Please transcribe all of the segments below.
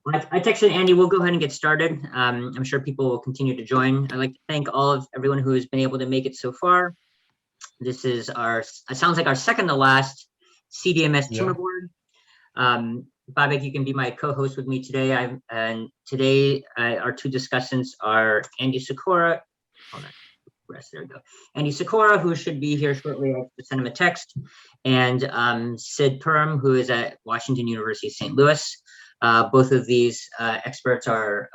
I texted Andy, we'll go ahead and get started. I'm sure people will continue to join. I'd like to thank everyone who has been able to make it so far. This is it sounds like our second to last CDMS Tumor Board. Babak, you can be my co-host with me today. Today our two discussants are Andy Sikora. Hold on. There we go. Andy Sikora, who should be here shortly. I sent him a text, and Sid Perm, who is at Washington University, St. Louis. Both of these experts are,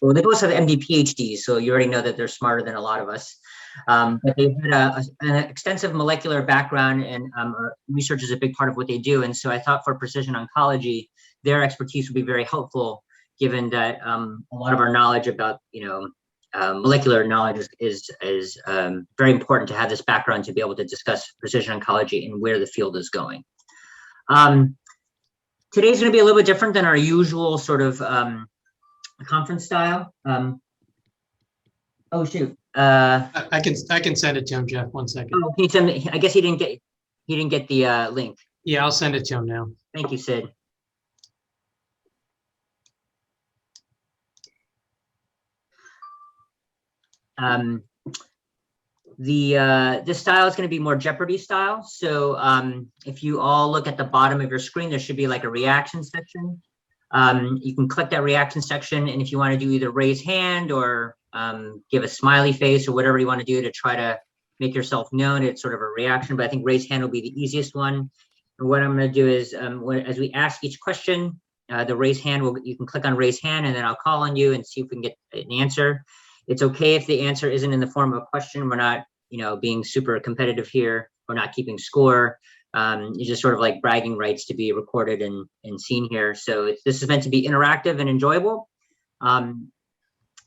well, they both have MD PhDs, so you already know that they're smarter than a lot of us. But they've had an extensive molecular background, and research is a big part of what they do. And so I thought for precision oncology, their expertise would be very helpful, given that a lot of our knowledge about, molecular knowledge is very important to have this background to be able to discuss precision oncology and where the field is going. Today's going to be a little bit different than our usual sort of conference style. Oh shoot! I can send it to him, Jeff. 1 second. Oh, can you send me? I guess he didn't get the link. Yeah, I'll send it to him now. Thank you, Sid. This style is going to be more Jeopardy style. So if you all look at the bottom of your screen, there should be like a reaction section. You can click that reaction section, and if you want to do either raise hand or give a smiley face or whatever you want to do to try to make yourself known, it's sort of a reaction, but I think raise hand will be the easiest one. And what I'm going to do is as we ask each question, the raise hand, you can click on raise hand, and then I'll call on you and see if we can get an answer. It's okay if the answer isn't in the form of a question. We're not, being super competitive here. We're not keeping score. It's just sort of like bragging rights to be recorded and seen here. So this is meant to be interactive and enjoyable. And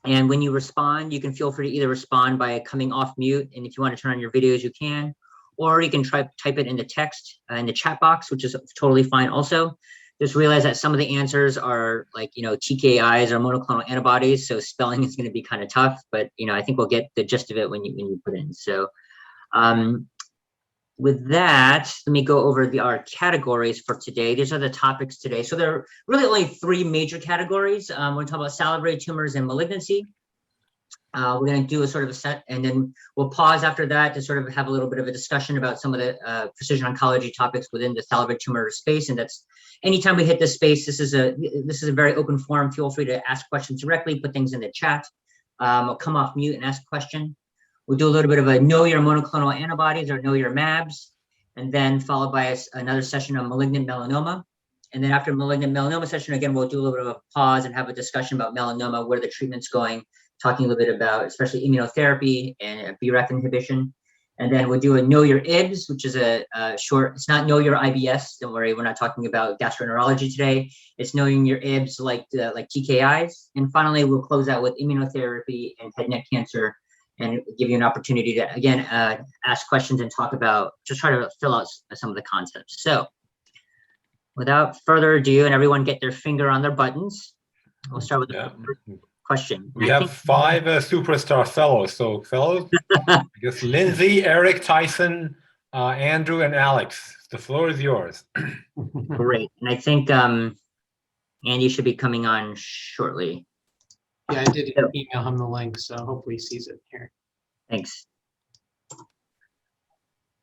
when you respond, you can feel free to either respond by coming off mute, and if you want to turn on your videos, you can, or you can type it in the text in the chat box, which is totally fine also. Just realize that some of the answers are like, TKIs or monoclonal antibodies. So spelling is going to be kind of tough, but, I think we'll get the gist of it when you put in. So with that, let me go over our categories for today. These are the topics today. So there are really only three major categories. We're going to talk about salivary tumors and malignancy. We're going to do a sort of a set, and then we'll pause after that to sort of have a little bit of a discussion about some of the precision oncology topics within the salivary tumor space. And that's anytime we hit this space, this is a very open forum. Feel free to ask questions directly, put things in the chat. I'll come off mute and ask a question. We'll do a little bit of a know your monoclonal antibodies or know your MABs, and then followed by another session on malignant melanoma. And then after malignant melanoma session, again, we'll do a little bit of a pause and have a discussion about melanoma, where the treatment's going, talking a little bit about especially immunotherapy and BRAF inhibition. And then we'll do a know your IBS, which is a short, it's not know your IBS. Don't worry, we're not talking about gastroenterology today. It's knowing your IBS like TKIs. And finally, we'll close out with immunotherapy and head and neck cancer, and give you an opportunity to, again, ask questions and talk about, just try to fill out some of the concepts. So without further ado, and everyone get their finger on their buttons, we'll start with the first question. We have 5 superstar fellows. So fellows, I guess Lindsay, Eric, Tyson, Andrew, and Alex. The floor is yours. Great. And I think Andy should be coming on shortly. Yeah, I did email him the link, so hopefully he sees it here. Thanks.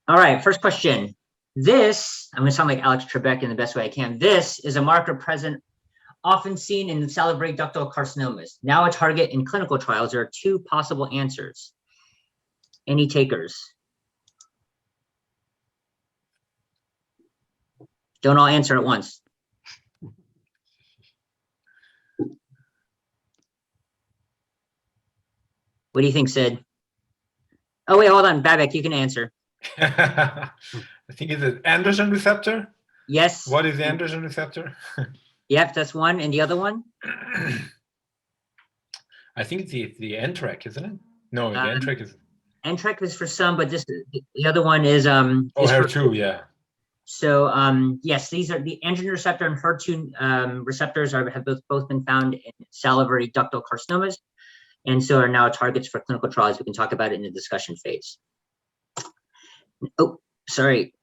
All right, first question. This, I'm going to sound like Alex Trebek in the best way I can. This is a marker present, often seen in salivary ductal carcinomas. Now a target in clinical trials. There are 2 possible answers. Any takers? Don't all answer at once. What do you think, Sid? Oh, wait, hold on. Babak, you can answer. I think it's an androgen receptor. Yes. What is the androgen receptor? Yep, that's one. And the other one? I think it's the NTRK, isn't it? No, the NTRK is. NTRK is for some, but the other one is HER2, yeah. So yes, these are the androgen receptor and HER2 receptors have both been found in salivary ductal carcinomas, and so are now targets for clinical trials. We can talk about it in the discussion phase. Oh, sorry.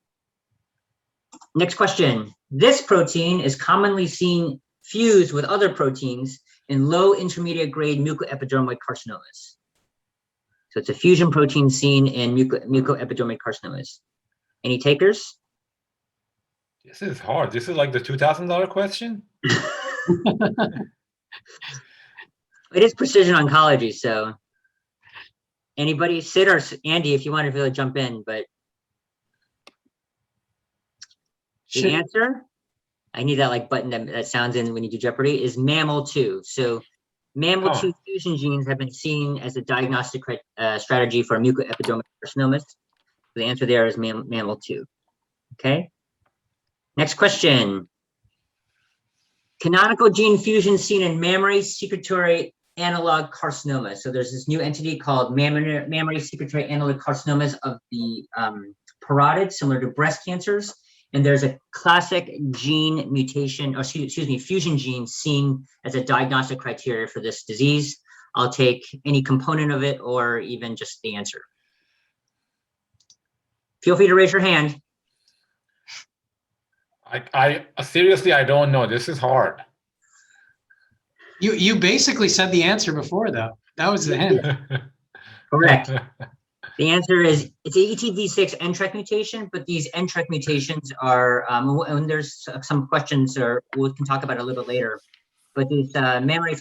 Next question. This protein is commonly seen fuse with other proteins in low intermediate grade mucoepidermoid carcinomas. So it's a fusion protein seen in mucoepidermoid carcinomas. Any takers? This is hard. This is like the $2,000 question. It is precision oncology, so anybody, Sid or Andy, if you want to really jump in, but the answer, I need that like button that sounds in when you do Jeopardy, is MAML2. So MAML2 fusion genes have been seen as a diagnostic strategy for mucoepidermoid carcinomas. The answer there is MAML2. Okay. Next question. Canonical gene fusion seen in mammary secretory analog carcinoma. So there's this new entity called mammary secretory analog carcinomas of the parotid, similar to breast cancers. And there's a classic gene mutation, or excuse me, fusion gene seen as a diagnostic criteria for this disease. I'll take any component of it or even just the answer. Feel free to raise your hand. I seriously, I don't know. This is hard. You basically said the answer before, though. That was the hint. Correct. The answer is it's ETV6 NTRK mutation, but these NTRK mutations are, and there's some questions, or we can talk about it a little bit later. But these mammary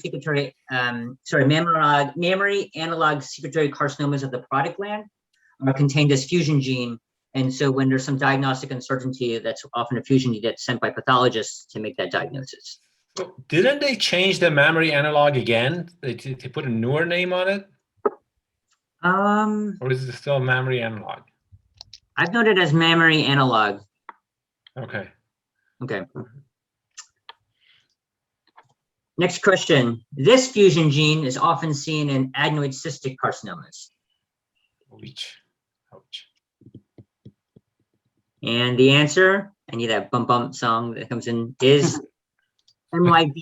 analog secretory carcinomas of the parotid gland contain this fusion gene. And so when there's some diagnostic uncertainty, that's often a fusion gene that's sent by pathologists to make that diagnosis. So didn't they change the mammary analog again? They put a newer name on it? Or is it still mammary analog? I've noted as mammary analog. Okay. Okay. Next question. This fusion gene is often seen in adenoid cystic carcinomas. Ouch. Ouch. And the answer, I need that bump bump song that comes in, is MYB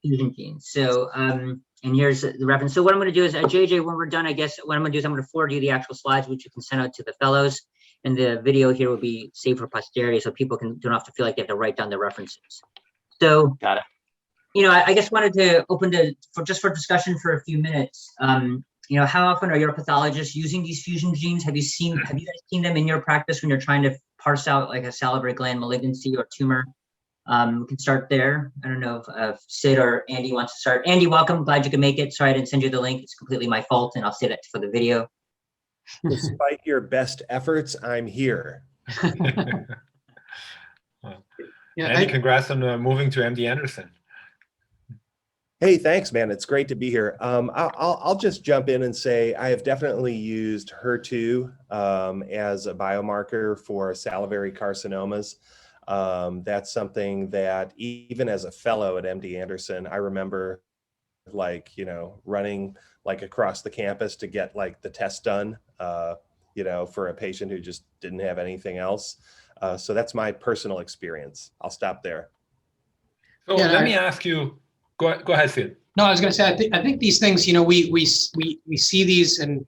fusion gene. So, and here's the reference. So what I'm going to do is, JJ, when we're done, I guess what I'm going to do is I'm going to forward you the actual slides, which you can send out to the fellows. And the video here will be saved for posterity, so people don't have to feel like they have to write down the references. So, got it. You know, I just wanted to open for discussion for a few minutes. You know, how often are your pathologists using these fusion genes? Have you guys seen them in your practice when you're trying to parse out like a salivary gland malignancy or tumor? We can start there. I don't know if Sid or Andy wants to start. Andy, welcome. Glad you could make it. Sorry I didn't send you the link. It's completely my fault, and I'll say that for the video. Despite your best efforts, I'm here. Andy, congrats on moving to MD Anderson. Hey, thanks, man. It's great to be here. I'll just jump in and say I have definitely used HER2 as a biomarker for salivary carcinomas. That's something that even as a fellow at MD Anderson, I remember like, you know, running like across the campus to get like the test done, you know, for a patient who just didn't have anything else. So that's my personal experience. I'll stop there. So let me ask you, go ahead, Sid. No, I was going to say, I think these things, you know, we see these, and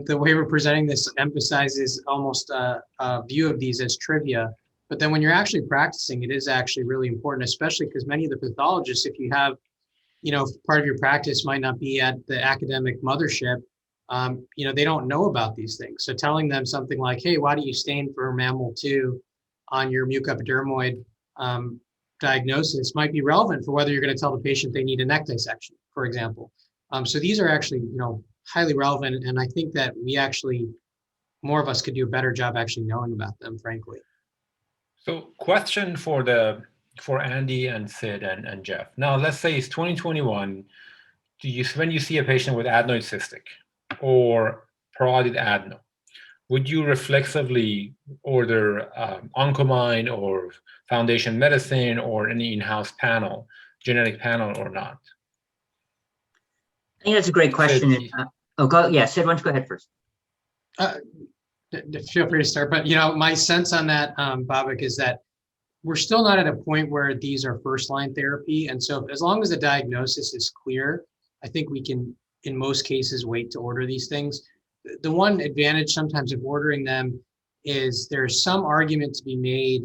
the way we're presenting this emphasizes almost a view of these as trivia. But then when you're actually practicing, it is actually really important, especially because many of the pathologists, if you have, you know, part of your practice might not be at the academic mothership, you know, they don't know about these things. So telling them something like, hey, why do you stain for MAML2 on your mucoepidermoid diagnosis might be relevant for whether you're going to tell the patient they need a neck dissection, for example. So these are actually, you know, highly relevant. And I think that more of us could do a better job actually knowing about them, frankly. So question for Andy and Sid and Jeff. Now, let's say it's 2021. When you see a patient with adenoid cystic or parotid adeno, would you reflexively order Oncomine or Foundation Medicine or any in-house panel, genetic panel, or not? I think that's a great question. Sid, Sid, why don't you go ahead first? Feel free to start, but you know, my sense on that, Babak, is that we're still not at a point where these are first-line therapy, and so as long as the diagnosis is clear, I think we can, in most cases, wait to order these things. The one advantage sometimes of ordering them is there's some argument to be made,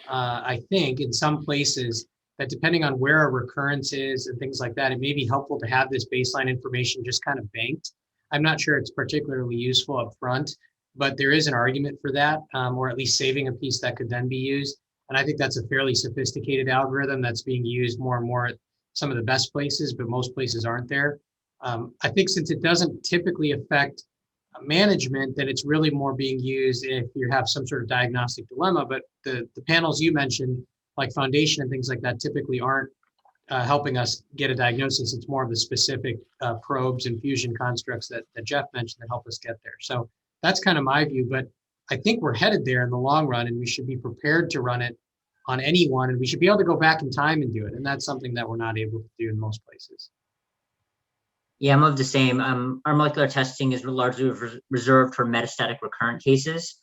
I think, in some places that depending on where a recurrence is and things like that, it may be helpful to have this baseline information just kind of banked. I'm not sure it's particularly useful up front, but there is an argument for that, or at least saving a piece that could then be used. And I think that's a fairly sophisticated algorithm that's being used more and more at some of the best places, but most places aren't there. I think since it doesn't typically affect management, then it's really more being used if you have some sort of diagnostic dilemma. But the panels you mentioned, like Foundation and things like that, typically aren't helping us get a diagnosis. It's more of the specific probes and fusion constructs that Jeff mentioned that help us get there. So that's kind of my view, but I think we're headed there in the long run, and we should be prepared to run it on anyone, and we should be able to go back in time and do it. And that's something that we're not able to do in most places. Yeah, I'm of the same. Our molecular testing is largely reserved for metastatic recurrent cases.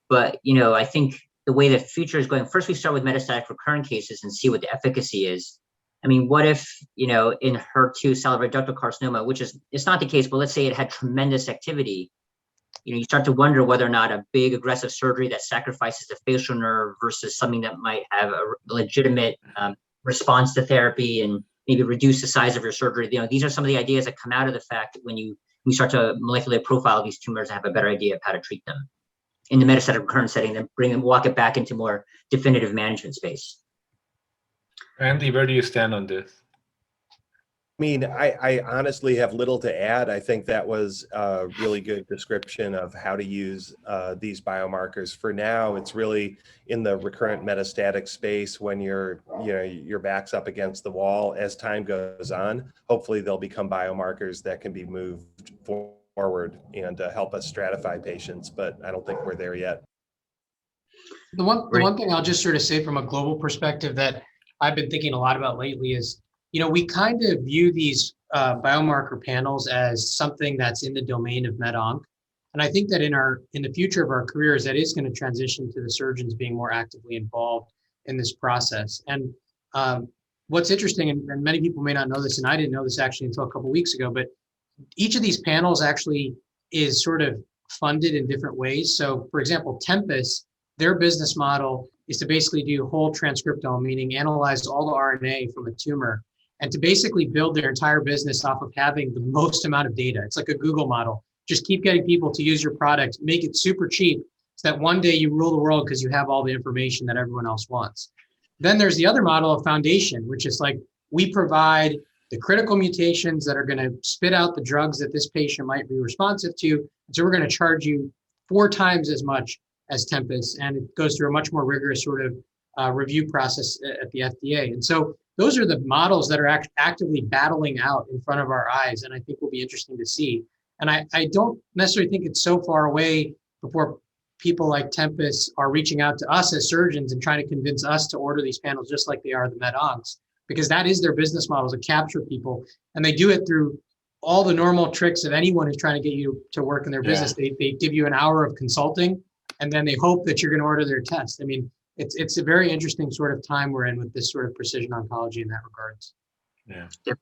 But, I think the way the future is going, first we start with metastatic recurrent cases and see what the efficacy is. I mean, what if, in HER2 salivary ductal carcinoma, which is, it's not the case, but let's say it had tremendous activity. You start to wonder whether or not a big aggressive surgery that sacrifices the facial nerve versus something that might have a legitimate response to therapy and maybe reduce the size of your surgery. These are some of the ideas that come out of the fact that when we start to molecularly profile these tumors and have a better idea of how to treat them in the metastatic recurrent setting, then walk it back into more definitive management space. Andy, where do you stand on this? I mean, I honestly have little to add. I think that was a really good description of how to use these biomarkers. For now, it's really in the recurrent metastatic space when your back's up against the wall. As time goes on, hopefully they'll become biomarkers that can be moved forward and help us stratify patients, but I don't think we're there yet. The one thing I'll just sort of say from a global perspective that I've been thinking a lot about lately is, we kind of view these biomarker panels as something that's in the domain of med-onc. And I think that in the future of our careers, that is going to transition to the surgeons being more actively involved in this process. And what's interesting, and many people may not know this, and I didn't know this actually until a couple of weeks ago, but each of these panels actually is sort of funded in different ways. So for example, Tempus, their business model is to basically do whole transcriptome, meaning analyze all the RNA from a tumor, and to basically build their entire business off of having the most amount of data. It's like a Google model. Just keep getting people to use your product, make it super cheap so that one day you rule the world because you have all the information that everyone else wants. Then there's the other model of Foundation, which is like, we provide the critical mutations that are going to spit out the drugs that this patient might be responsive to. So we're going to charge you 4 times as much as Tempus, and it goes through a much more rigorous sort of review process at the FDA. And so those are the models that are actively battling out in front of our eyes, and I think will be interesting to see. And I don't necessarily think it's so far away before people like Tempus are reaching out to us as surgeons and trying to convince us to order these panels just like they are the med-oncs, because that is their business model, to capture people. And they do it through all the normal tricks of anyone who's trying to get you to work in their business. They give you an hour of consulting, and then they hope that you're going to order their test. I mean, it's a very interesting sort of time we're in with this sort of precision oncology in that regards. Yeah. Yep.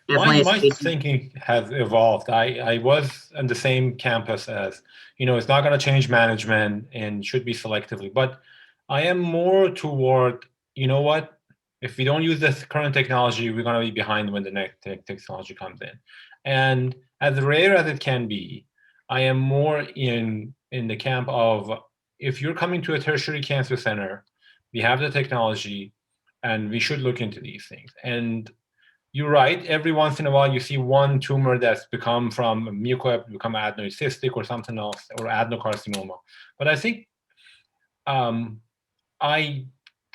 My thinking has evolved. I was on the same campus as, it's not going to change management and should be selectively, but I am more toward, what, if we don't use this current technology, we're going to be behind when the next technology comes in. And as rare as it can be, I am more in the camp of, if you're coming to a tertiary cancer center, we have the technology and we should look into these things. And you're right, every once in a while you see one tumor that's become from mucoep, become adenoid cystic or something else, or adenocarcinoma. But I think I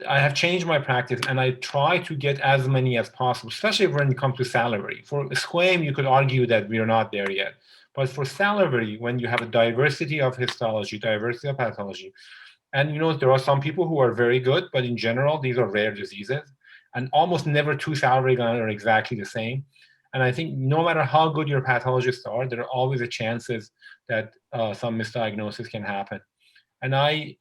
have changed my practice, and I try to get as many as possible, especially when it comes to salivary. For squam, you could argue that we are not there yet. But for salivary, when you have a diversity of histology, diversity of pathology, and there are some people who are very good, but in general, these are rare diseases, and almost never 2 salivary glands are exactly the same. And I think no matter how good your pathologists are, there are always a chances that some misdiagnosis can happen. And I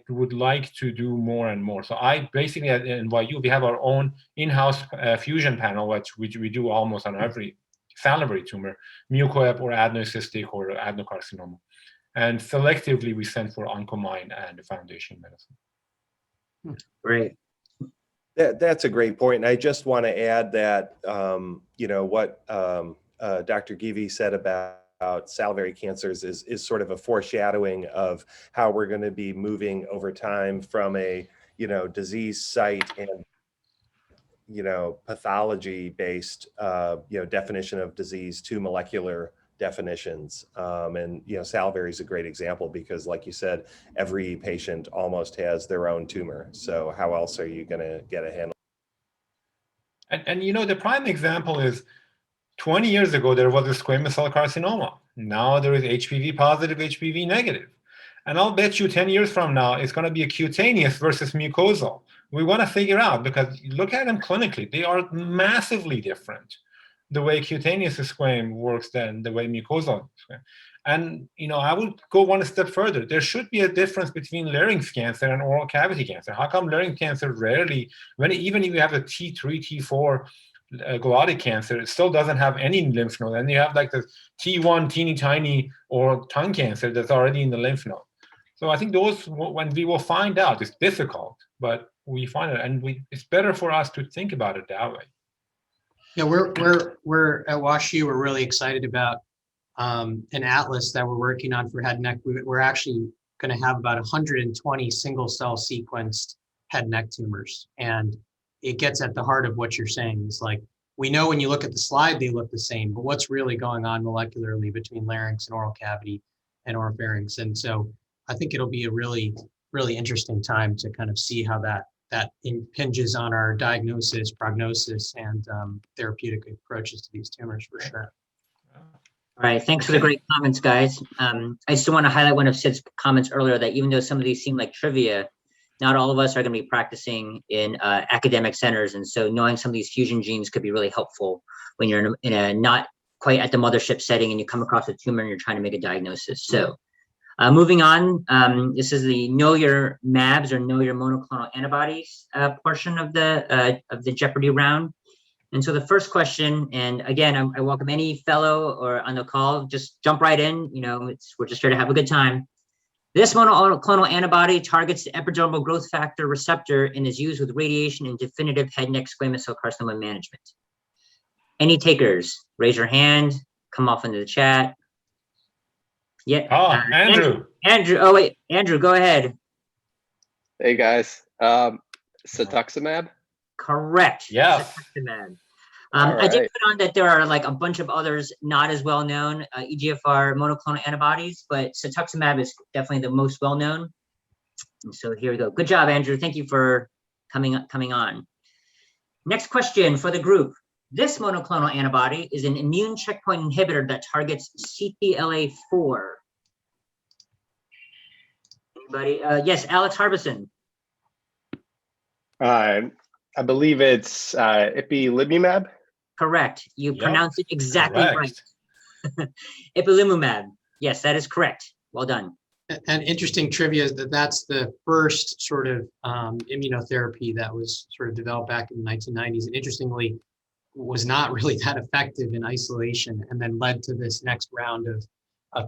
would like to do more and more. So I basically at NYU, we have our own in-house fusion panel, which we do almost on every salivary tumor, mucoep or adenocystic or adenocarcinoma. and selectively we send for Oncomine and Foundation Medicine. Great. That's a great point. And I just want to add that, what Dr. Givi said about salivary cancers is sort of a foreshadowing of how we're going to be moving over time from a, disease site and, pathology based, definition of disease to molecular definitions. Salivary is a great example because, like you said, every patient almost has their own tumor. So how else are you going to get a handle? And the prime example is 20 years ago, there was a squamous cell carcinoma. Now there is HPV positive, HPV negative. And I'll bet you 10 years from now, it's going to be a cutaneous versus mucosal. We want to figure out, because look at them clinically, they are massively different. The way cutaneous squam works than the way mucosal squam. And I would go one step further. There should be a difference between larynx cancer and oral cavity cancer. How come larynx cancer rarely, even if you have a T3, T4 glottic cancer, it still doesn't have any lymph node? And you have like the T1 teeny tiny or tongue cancer that's already in the lymph node. So I think those, when we will find out, it's difficult, but we find it, and it's better for us to think about it that way. Yeah, we're at WashU. We're really excited about an atlas that we're working on for head and neck. We're actually going to have about 120 single cell sequenced head and neck tumors, and it gets at the heart of what you're saying. It's like, we know when you look at the slide they look the same, but what's really going on molecularly between larynx and oral cavity and oropharynx? And so I think it'll be a really, really interesting time to kind of see how that impinges on our diagnosis, prognosis, and therapeutic approaches to these tumors, for sure. All right, thanks for the great comments, guys. I just want to highlight one of Sid's comments earlier, that even though some of these seem like trivia, not all of us are going to be practicing in academic centers. And so knowing some of these fusion genes could be really helpful when you're in a not quite at the mothership setting and you come across a tumor and you're trying to make a diagnosis. So moving on, this is the know your MABs or know your monoclonal antibodies portion of the Jeopardy round. And so the first question, and again, I welcome any fellow or on the call, just jump right in. We're just here to have a good time. This monoclonal antibody targets the epidermal growth factor receptor and is used with radiation in definitive head and neck squamous cell carcinoma management. Any takers? Raise your hand. Come off into the chat. Yeah. Andrew. Andrew. Oh wait, Andrew, go ahead. Hey guys. Cetuximab? Correct. Yes. Cetuximab. All I did right. put on that there are like a bunch of others not as well known EGFR monoclonal antibodies, but cetuximab is definitely the most well known. And so here we go. Good job, Andrew. Thank you for coming on. Next question for the group. This monoclonal antibody is an immune checkpoint inhibitor that targets CTLA-4. Anybody? Yes, Alex Harbison. I believe it's ipilimumab. Correct. You Yep. pronounced it exactly Correct. right. Ipilimumab. Yes, that is correct. Well done. And interesting trivia is that's the first sort of immunotherapy that was sort of developed back in the 1990s. And interestingly, was not really that effective in isolation, and then led to this next round of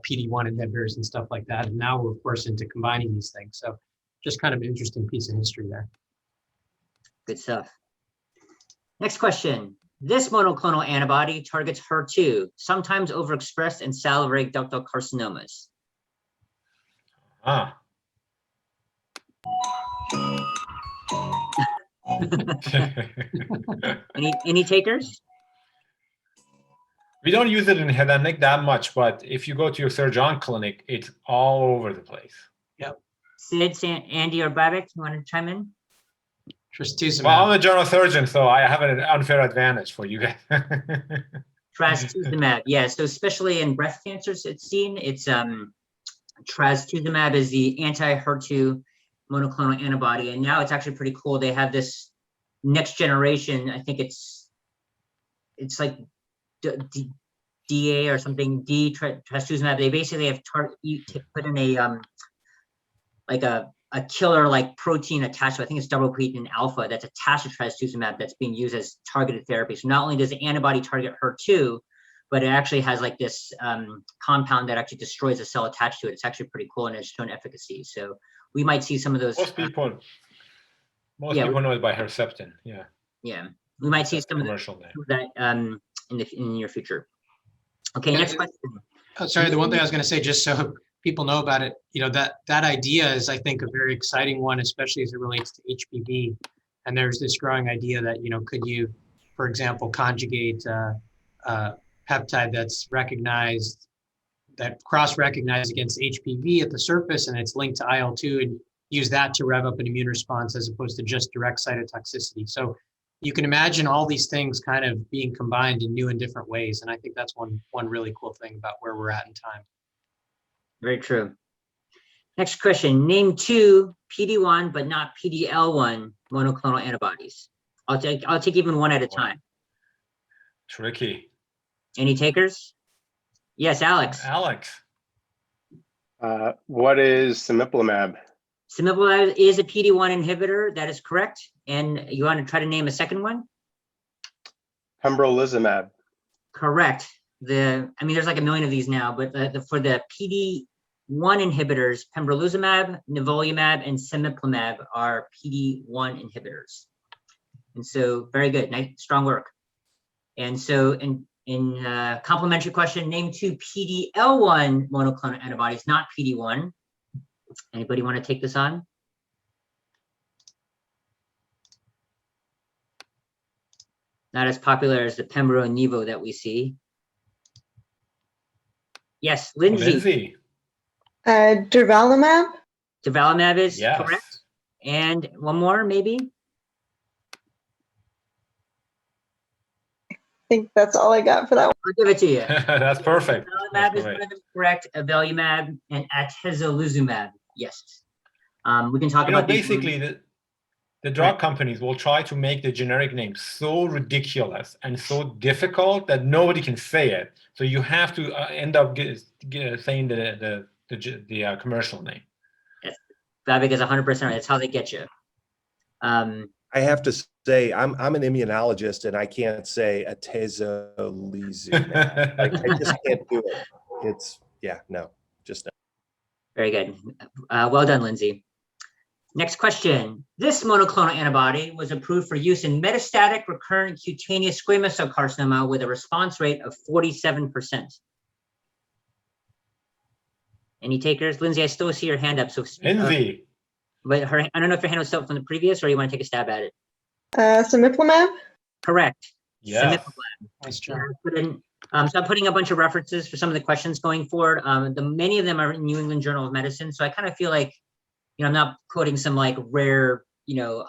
PD-1 inhibitors and stuff like that. And now we're, of course, into combining these things. So just kind of an interesting piece of history there. Good stuff. Next question. This monoclonal antibody targets HER2, sometimes overexpressed in salivary ductal carcinomas. Any takers? We don't use it in head and neck that much, but if you go to your surgeon clinic, it's all over the place. Sid, Andy, or Babak, you want to chime in? Trastuzumab. Well, I'm a general surgeon, so I have an unfair advantage for you guys. Trastuzumab, yeah. So especially in breast cancers, it's seen. It's trastuzumab is the anti-HER2 monoclonal antibody, and now it's actually pretty cool. They have this next generation. I think it's like DA or something. Trastuzumab. They basically have put in a like a killer like protein attached to, I think it's double creatine alpha, that's attached to trastuzumab that's being used as targeted therapy. So not only does the antibody target HER2, but it actually has like this compound that actually destroys the cell attached to it. It's actually pretty cool and it's shown efficacy. So we might see some of those. Most people yeah, know it by Herceptin. Yeah. Yeah, we might see That's the some of commercial name. that in the near future. Okay, Yeah, next question. Oh, sorry, the one thing I was going to say, just so people know about it, that idea is, I think, a very exciting one, especially as it relates to HPV. And there's this growing idea that, could you, for example, conjugate a peptide that's recognized, that cross-recognized against HPV at the surface, and it's linked to IL-2, and use that to rev up an immune response as opposed to just direct cytotoxicity. So you can imagine all these things kind of being combined in new and different ways. And I think that's one really cool thing about where we're at in time. Very true. Next question, name 2 PD-1 but not PD-L1 monoclonal antibodies. I'll take even one at a time. Tricky. Any takers? Yes, Alex. Alex. What is cemiplimab? Cemiplimab is a PD-1 inhibitor. That is correct. And you want to try to name a second one? Pembrolizumab. Correct. I mean, there's like a million of these now, but for the PD-1 inhibitors, pembrolizumab, nivolumab, and cemiplimab are PD-1 inhibitors. And so, very good, nice, strong work. And so, in complementary question, name 2 PD-L1 monoclonal antibodies, not PD-1. Anybody want to take this on? Not as popular as the Pembro and Nivo that we see. Yes, Lindsay. Durvalumab? Durvalumab is Yes. correct. And one more, maybe? I think that's all I got for that one. I'll give it to you. That's perfect. Durvalumab That's is great. one of them correct. Avelumab and atezolizumab. Yes. We can talk You know, about these basically, the drug companies will try to make the generic name so ridiculous and so difficult that nobody can say it. So you have to end up saying the commercial name. Babik is 100% right. That's how they get you. I have to say, I'm an immunologist and I can't say atezolizumab. Like, I just can't do it. It's, yeah, no, just no. Very good. Well done, Lindsay. Next question. This monoclonal antibody was approved for use in metastatic recurrent cutaneous squamous cell carcinoma with a response rate of 47%. Any takers? Lindsay, I still see your hand up. So, Lindsay. but I don't know if your hand was up from the previous or you want to take a stab at it. Cemiplimab? Correct. Yes. Nice job. So I'm putting a bunch of references for some of the questions going forward. Many of them are in New England Journal of Medicine. So I kind of feel like, I'm not quoting some like rare,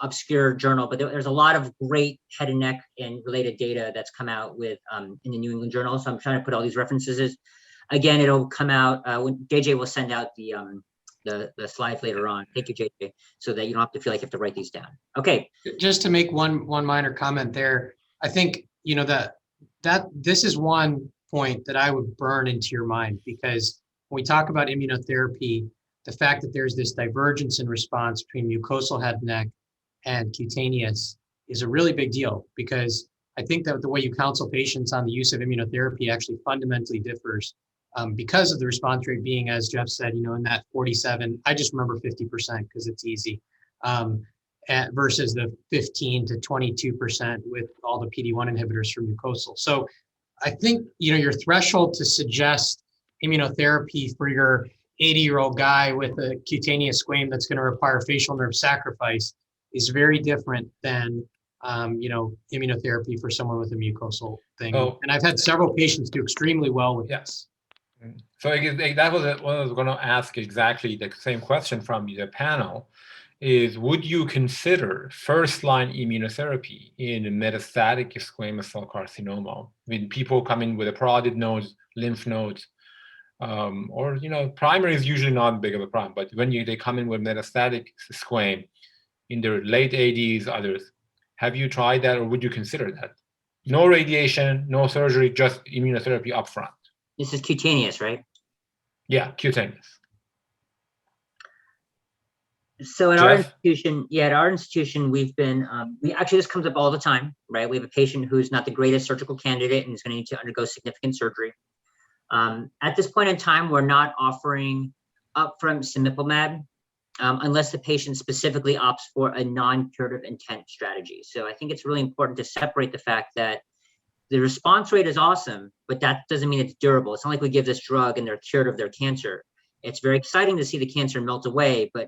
obscure journal, but there's a lot of great head and neck and related data that's come out with in the New England Journal. So I'm trying to put all these references. Again, it'll come out when JJ will send out the slides later on. Thank you, JJ, so that you don't have to feel like you have to write these down. Okay. Just to make one minor comment there, I think, that this is one point that I would burn into your mind, because when we talk about immunotherapy, the fact that there's this divergence in response between mucosal head and neck and cutaneous is a really big deal, because I think that the way you counsel patients on the use of immunotherapy actually fundamentally differs because of the response rate being, as Jeff said, in that 47, I just remember 50% because it's easy, versus the 15 to 22% with all the PD-1 inhibitors for mucosal. So I think, your threshold to suggest immunotherapy for your 80-year-old guy with a cutaneous squame that's going to require facial nerve sacrifice is very different than, immunotherapy for someone with a mucosal thing. Oh. And I've had several patients do extremely well with Yes. So that was what I was going to ask, exactly the same question from the panel, is would you consider first-line immunotherapy in metastatic squamous cell carcinoma when people come in with a parotid nodes, lymph nodes, or primary is usually not big of a problem, but when they come in with metastatic squame in their late 80s, others, have you tried that, or would you consider that? No radiation, no surgery, just immunotherapy upfront. This is cutaneous, right? Yeah, cutaneous. So in our Jeff? institution, at our institution, we've been, we actually, this comes up all the time, right? We have a patient who's not the greatest surgical candidate and is going to need to undergo significant surgery. At this point in time, we're not offering upfront cemiplimab unless the patient specifically opts for a non-curative intent strategy. So I think it's really important to separate the fact that the response rate is awesome, but that doesn't mean it's durable. It's not like we give this drug and they're cured of their cancer. It's very exciting to see the cancer melt away, but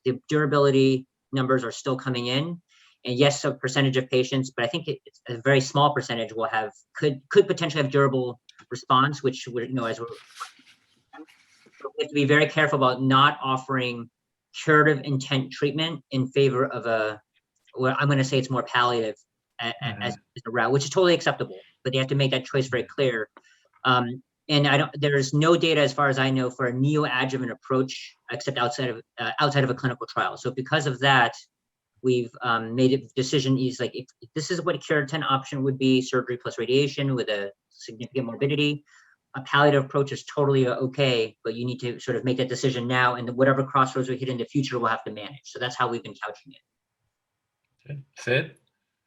the durability numbers are still coming in. And yes, a percentage of patients, but I think it's a very small percentage will have, could potentially have durable response, which we're, we have to be very careful about not offering curative intent treatment in favor of well, I'm going to say it's more palliative as a route, which is totally acceptable, but they have to make that choice very clear. And there's no data, as far as I know, for a neoadjuvant approach, except outside of a clinical trial. So because of that, we've made a decision is like, if this is what a curative intent option would be, surgery plus radiation with a significant morbidity, a palliative approach is totally okay, but you need to sort of make that decision now, and whatever crossroads we hit in the future, we'll have to manage. So that's how we've been couching it. Sid?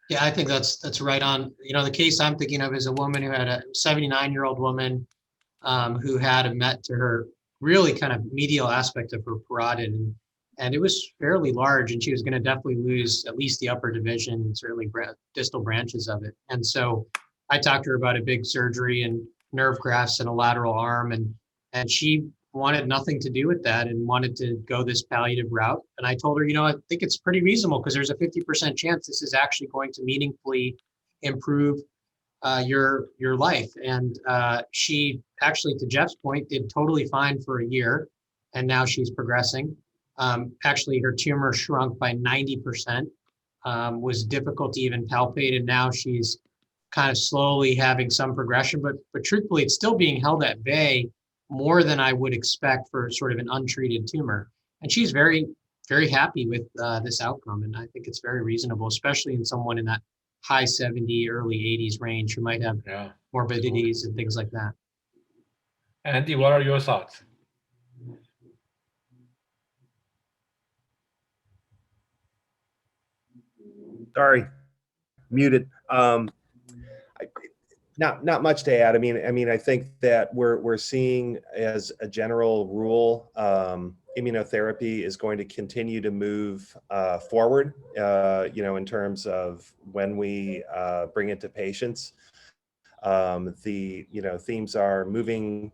Yeah, I think that's right on. You know, the case I'm thinking of is a woman who had a 79-year-old woman who had a met to her really kind of medial aspect of her parotid, and it was fairly large, and she was going to definitely lose at least the upper division and certainly distal branches of it. And so I talked to her about a big surgery and nerve grafts and a lateral arm, and she wanted nothing to do with that and wanted to go this palliative route. And I told her, you know, I think it's pretty reasonable because there's a 50% chance this is actually going to meaningfully improve your life. And she actually, to Jeff's point, did totally fine for a year, and now she's progressing. Actually, her tumor shrunk by 90%, was difficult to even palpate, and now she's kind of slowly having some progression, but truthfully, it's still being held at bay more than I would expect for sort of an untreated tumor. And she's very, very happy with this outcome, and I think it's very reasonable, especially in someone in that high 70, early 80s range who might have morbidities and things like that. Andy, what are your thoughts? Sorry, muted. Not much to add. I mean, I think that we're seeing, as a general rule, immunotherapy is going to continue to move forward. You know, in terms of when we bring it to patients, the themes are moving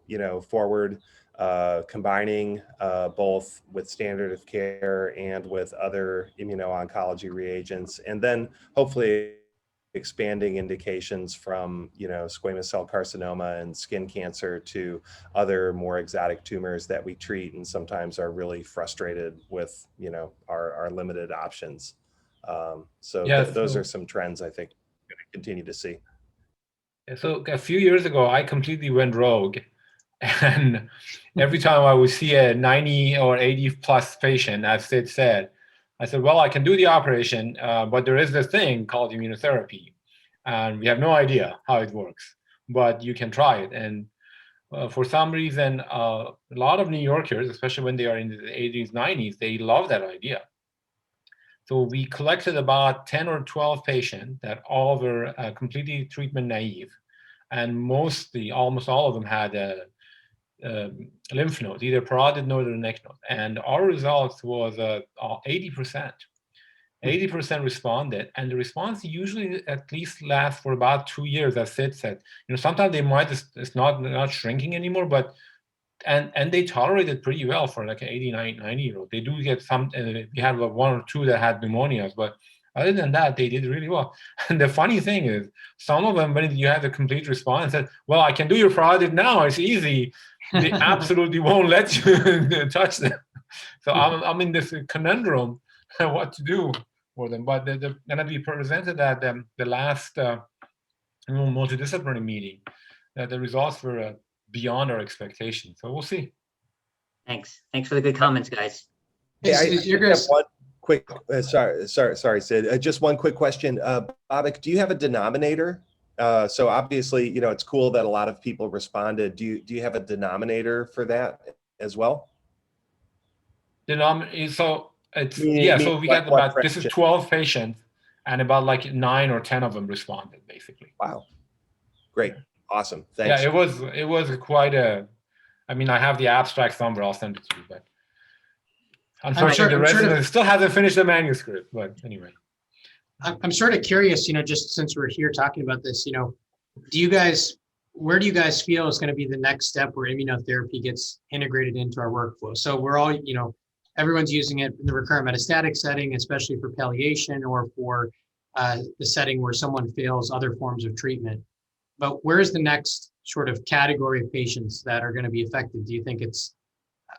forward, combining both with standard of care and with other immuno-oncology reagents, and then hopefully expanding indications from squamous cell carcinoma and skin cancer to other more exotic tumors that we treat and sometimes are really frustrated with our limited options. Those are some trends I think we're going to continue to see. So a few years ago, I completely went rogue, and every time I would see a 90 or 80 plus patient, as Sid said, I said, well, I can do the operation, but there is this thing called immunotherapy, and we have no idea how it works, but you can try it. And for some reason, a lot of New Yorkers, especially when they are in the 80s, 90s, they love that idea. So we collected about 10 or 12 patients that all were completely treatment naive, and almost all of them had a lymph node, either parotid node or neck node. And our results was 80%. 80% responded, and the response usually at least lasts for about 2 years, as Sid said. Sometimes they might, it's not shrinking anymore, but and they tolerate it pretty well for like an 89, 90-year-old. They do get some, we have one or two that had pneumonias, but other than that, they did really well. And the funny thing is, some of them, when you have a complete response, said, well, I can do your parotid now, it's easy. They absolutely won't let you touch them. So I'm in this conundrum what to do for them. But and we presented at the last multidisciplinary meeting that the results were beyond our expectations. So we'll see. Thanks for the good comments, guys. Yeah, I have one quick. Sorry, Sid. Just one quick question, Babak. Do you have a denominator? So obviously, it's cool that a lot of people responded. Do you have a denominator for that as well? So It's Meaning- yeah. meaning So we like got what about this is fraction? 12 patients, and about like 9 or 10 of them responded basically. Wow. Great. Awesome. Yeah, Thanks. it was quite a. I mean, I have the abstract somewhere. I'll send it to you, but unfortunately, the I'm sort of- resident still hasn't finished the manuscript. But anyway. I'm sort of curious, just since we're here talking about this, where do you guys feel is going to be the next step where immunotherapy gets integrated into our workflow? So we're all, everyone's using it in the recurrent metastatic setting, especially for palliation or for the setting where someone fails other forms of treatment. But where's the next sort of category of patients that are going to be affected? Do you think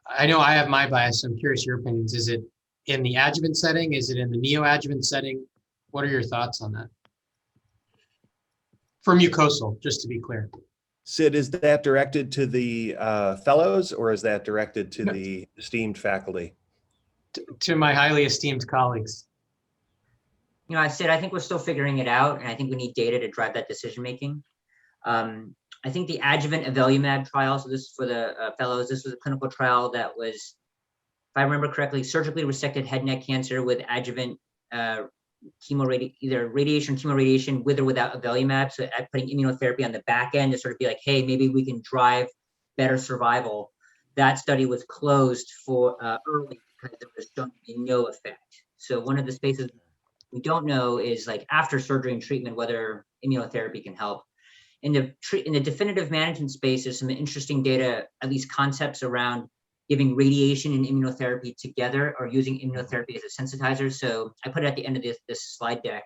I know I have my bias, so I'm curious your opinions. Is it in the adjuvant setting? Is it in the neoadjuvant setting? What are your thoughts on that? For mucosal, just to be clear. Sid, is that directed to the fellows or is that directed to No. the esteemed faculty? To my highly esteemed colleagues. I said, I think we're still figuring it out, and I think we need data to drive that decision-making. I think the adjuvant avelumab trial, so this is for the fellows, this was a clinical trial that was, if I remember correctly, surgically resected head and neck cancer with adjuvant either radiation, chemoradiation with or without avelumab. So putting immunotherapy on the back end to sort of be like, hey, maybe we can drive better survival. That study was closed for early because there was shown to be no effect. So one of the spaces we don't know is like after surgery and treatment, whether immunotherapy can help. In the definitive management space, there's some interesting data, at least concepts around giving radiation and immunotherapy together or using immunotherapy as a sensitizer. So I put it at the end of this slide deck.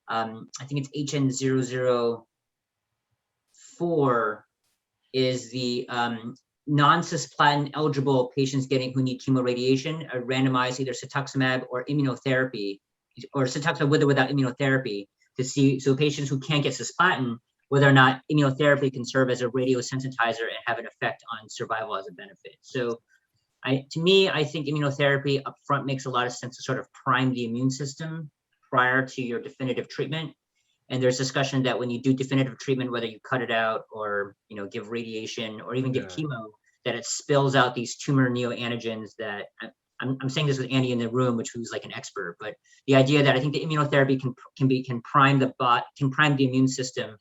I think it's HN004 is the non-cisplatin eligible patients who need chemoradiation, randomized either cetuximab or immunotherapy, or cetuximab with or without immunotherapy to see, so patients who can't get cisplatin, whether or not immunotherapy can serve as a radiosensitizer and have an effect on survival as a benefit. So to me, I think immunotherapy upfront makes a lot of sense to sort of prime the immune system prior to your definitive treatment. And there's discussion that when you do definitive treatment, whether you cut it out or give radiation or even give chemo, that it spills out these tumor neoantigens that I'm saying this with Andy in the room, who's like an expert, but the idea that I think the immunotherapy can prime the immune system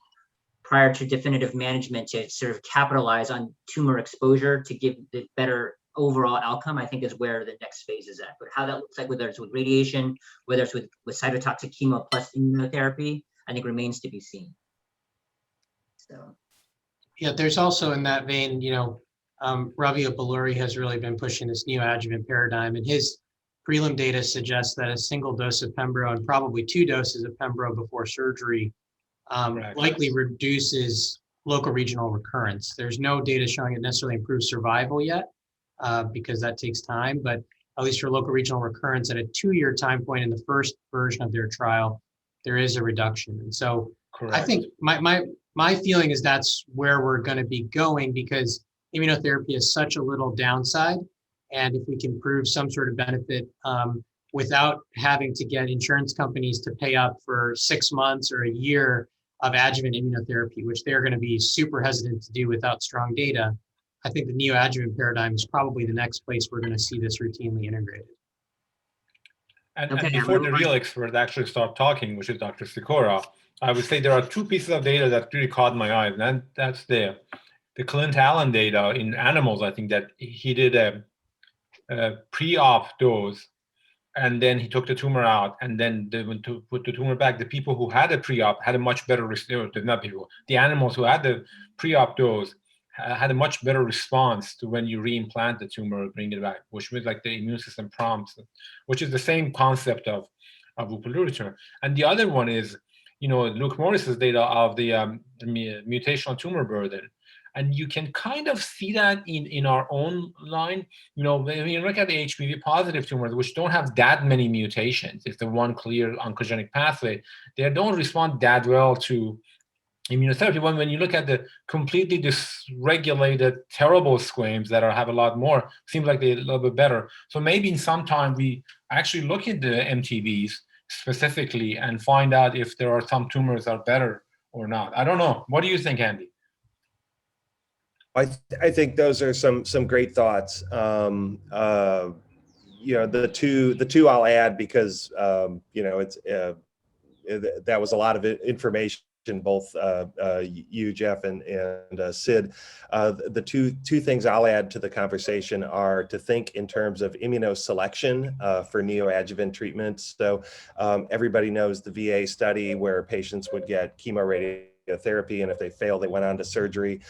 prior to definitive management to sort of capitalize on tumor exposure to give the better overall outcome, I think is where the next phase is at. But how that looks like, whether it's with radiation, whether it's with cytotoxic chemo plus immunotherapy, I think remains to be seen. So. Yeah, there's also in that vein, Ravio Belluri has really been pushing this neoadjuvant paradigm, and his prelim data suggests that a single dose of pembro and probably 2 doses of pembro before surgery likely reduces local regional recurrence. There's no data showing it necessarily improves survival yet, because that takes time, but at least for local regional recurrence at a 2-year time point in the first version of their trial, there is a reduction. And so I think my feeling is that's where we're going to be going, because immunotherapy is such a little downside. And if we can prove some sort of benefit without having to get insurance companies to pay up for 6 months or a year of adjuvant immunotherapy, which they're going to be super hesitant to do without strong data, I think the neoadjuvant paradigm is probably the next place we're going to see this routinely integrated. And before the real expert actually start talking, which is Dr. Sikora, I would say there are 2 pieces of data that really caught my eye, and that's the Clint Allen data in animals. I think that he did a pre-op dose, and then he took the tumor out, and then they went to put the tumor back. The people who had a pre-op had a much better response. Not people. The animals who had the pre-op dose had a much better response to when you reimplant the tumor, bring it back, which means like the immune system prompts, which is the same concept of upilumab. And the other one is, Luke Morris's data of the mutational tumor burden. And you can kind of see that in our own line. When you look at the HPV positive tumors, which don't have that many mutations, it's the one clear oncogenic pathway, they don't respond that well to immunotherapy. When you look at the completely dysregulated, terrible squames that have a lot more, seems like they're a little bit better. So maybe in some time we actually look at the MTVs specifically and find out if there are some tumors that are better or not. I don't know. What do you think, Andy? I think those are some great thoughts. the two I'll add because it's that was a lot of information. Both you, Jeff, and Sid. The two things I'll add to the conversation are to think in terms of immunoselection for neoadjuvant treatments. So everybody knows the VA study where patients would get chemoradiotherapy, and if they fail, they went on to surgery.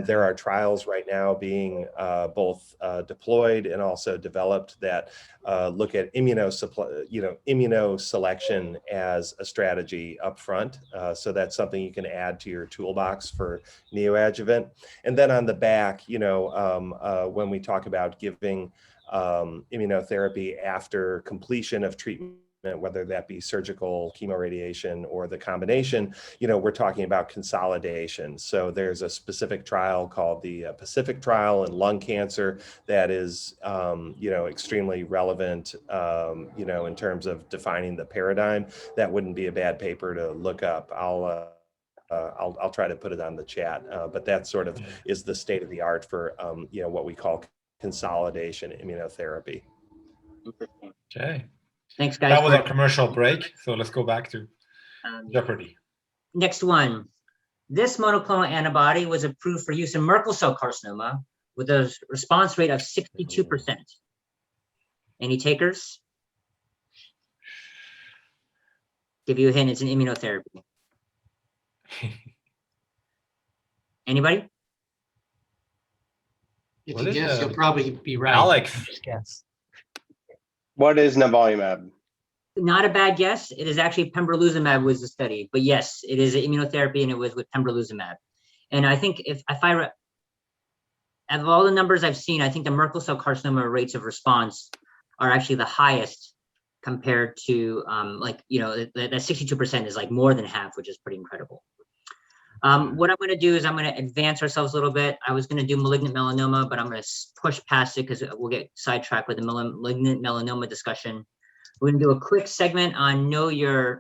There are trials right now being both deployed and also developed that look at immunoselection as a strategy up front. So that's something you can add to your toolbox for neoadjuvant. And then on the back, when we talk about giving immunotherapy after completion of treatment, whether that be surgical, chemoradiation, or the combination, we're talking about consolidation. So there's a specific trial called the Pacific trial in lung cancer that is, extremely relevant, in terms of defining the paradigm. That wouldn't be a bad paper to look up. I'll try to put it on the chat, but that sort of is the state of the art for, what we call consolidation immunotherapy. Okay. Thanks, guys. That was our commercial break. So let's go back to Jeopardy. Next one. This monoclonal antibody was approved for use in Merkel cell carcinoma with a response rate of 62%. Any takers? Give you a hint, it's an immunotherapy. Anybody? If What you is guess, the- you'll probably be right. Alex. Just guess. What is nivolumab? Not a bad guess. It is actually pembrolizumab was the study, but yes, it is an immunotherapy and it was with pembrolizumab. And I think if I of all the numbers I've seen, I think the Merkel cell carcinoma rates of response are actually the highest compared to that 62% is like more than half, which is pretty incredible. What I'm going to do is I'm going to advance ourselves a little bit. I was going to do malignant melanoma, but I'm going to push past it because we'll get sidetracked with the malignant melanoma discussion. We're going to do a quick segment on